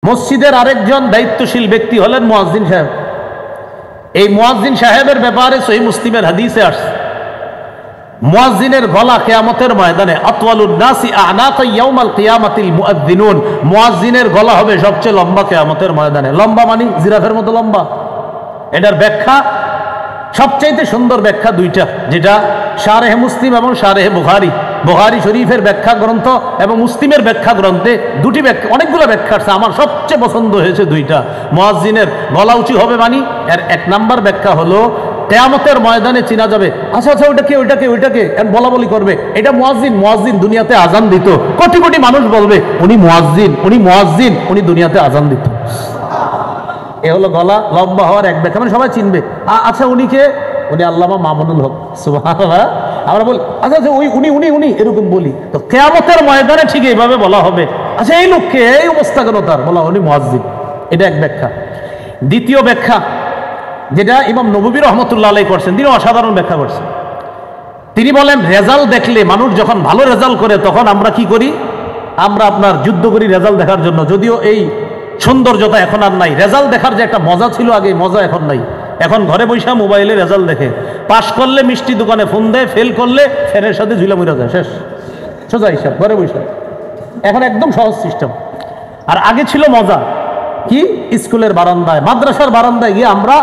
মসজিদের আরেকজন দায়িত্বশীল ব্যক্তি হলেন মুয়াজ্জিন সাহেব। এই মুয়াজ্জিন সাহেবের ব্যাপারে সহিহ মুসলিমের হাদিসে আসছে, মুয়াজ্জিনের গলা কিয়ামতের ময়দানে আতওয়ালুন নাসি আ'নাকা ইয়াউমাল কিয়ামাতিল মুয়াজ্জিনুন, মুয়াজ্জিনের গলা হবে সবচেয়ে লম্বা কিয়ামতের ময়দানে। লম্বা মানে জিরাফের মতো লম্বা। এটার ব্যাখ্যা, সবচাইতে সুন্দর ব্যাখ্যা দুইটা, যেটা শারহে মুসলিম এবং শারহে বুখারী, বুখারী শরীফের ব্যাখ্যা গ্রন্থ এবং মুসলিমের ব্যাখ্যা গ্রন্থে দুটি ব্যাখ্যা, অনেকগুলো ব্যাখ্যা আছে, আমার সবচেয়ে পছন্দ হয়েছে দুইটা। মুয়াজ্জিনের গলা উঁচু হবে মানে এর এক নাম্বার ব্যাখ্যা হলো কিয়ামতের ময়দানে চেনা যাবে, আচ্ছা আচ্ছা ওইটাকে ওইটাকে ওইটাকে বলা বলি করবে, এটা মুয়াজ্জিন। মুয়াজ্জিন দুনিয়াতে আজান দিত, কোটি কোটি মানুষ বলবে উনি মুয়াজ্জিন, উনি মুয়াজ্জিন, উনি দুনিয়াতে আজান দিত। এ হলো গলা লম্বা হওয়ার এক ব্যাখ্যা, মানে সবাই চিনবে। আচ্ছা উনি কে? উনি আল্লামা মামুনুল হক। সুবহানাল্লাহ। আমরা বলি আচ্ছা আচ্ছা ওই উনি উনি উনি এরকম বলি, তো কিয়ামতের ময়দানে ঠিক এইভাবে বলা হবে, আচ্ছা এই লোককে, এই অবস্থা কেন তার, বলা উনি মুয়াজ্জিন। এটা এক ব্যাখ্যা। দ্বিতীয় ব্যাখ্যা, যেটা ইমাম নববী রহমতুল্লাহ আলাইহি করছেন, তিনি অসাধারণ ব্যাখ্যা করছেন। তিনি বলেন রেজাল্ট দেখলে, মানুষ যখন ভালো রেজাল্ট করে তখন আমরা কি করি? আমরা আপনার যুদ্ধ করি রেজাল্ট দেখার জন্য। যদিও এই সৌন্দর্যতা এখন আর নাই, রেজাল্ট দেখার যে একটা মজা ছিল আগে, মজা এখন নাই। এখন ঘরে বৈশা মোবাইলে রেজাল্ট দেখে, পাস করলে মিষ্টি দোকানে ফোন দেয়, ফেল করলে ফ্যানের সাথে ঝুলা মুড়া যায়, শেষ, সোজা হিসাব, ঘরে বৈশা। এখন একদম সহজ সিস্টেম। আর আগে ছিল মজা, কি? স্কুলের বারান্দায়, মাদ্রাসার বারান্দায় গিয়ে আমরা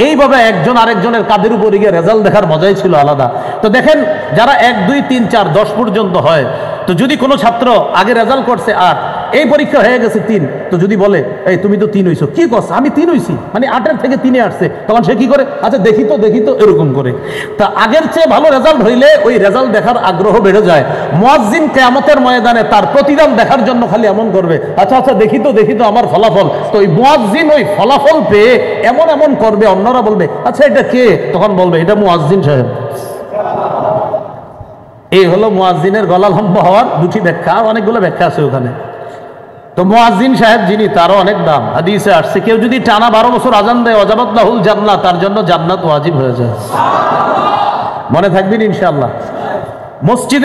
এইভাবে একজন আরেকজনের কাঁধের উপরে গিয়ে রেজাল্ট দেখার মজাই ছিল আলাদা। তো দেখেন, যারা 1, 2, 3, 4, 10 পর্যন্ত হয়, তো যদি কোনো ছাত্র আগে রেজাল্ট করছে 8, এই পরীক্ষা হয়ে গেছে 3, তো যদি বলে এই তুমি তো 3 হইছো, কি করছ? আমি 3 হইছি, মানে 8-এর থেকে 3-এ আসছে, তখন সে কি করে? আচ্ছা দেখি তো এরকম করে। তা আগের চেয়ে ভালো রেজাল্ট হইলে ওই রেজাল্ট দেখার আগ্রহ বেড়ে যায়। মুয়াজ্জিন কিয়ামতের ময়দানে তার প্রতিদান দেখার জন্য খালি এমন করবে, আচ্ছা আচ্ছা দেখি তো আমার ফলাফল। তো ওই মুয়াজ্জিন ওই ফলাফল পেয়ে এমন এমন করবে, অন্যরা বলবে আচ্ছা এটা কে? তখন বলবে এটা মুয়াজ্জিন সাহেব। এই হলো মুয়াজ্জিনের গলা লম্বা হওয়ার দুটি ব্যাখ্যা, আর অনেকগুলো ব্যাখ্যা আছে ওখানে। তো মুয়াজ্জিন সাহেব যিনি, তারও অনেক দাম। হাদিসে আসছে কেউ যদি টানা 12 বছর আজান দেয়, ওয়াজাবাত লাহুল জান্নাহ, তার জন্য জান্নাত ওয়াজিব হয়ে যায়। মনে থাকবেন ইনশাআল্লাহ। মসজিদে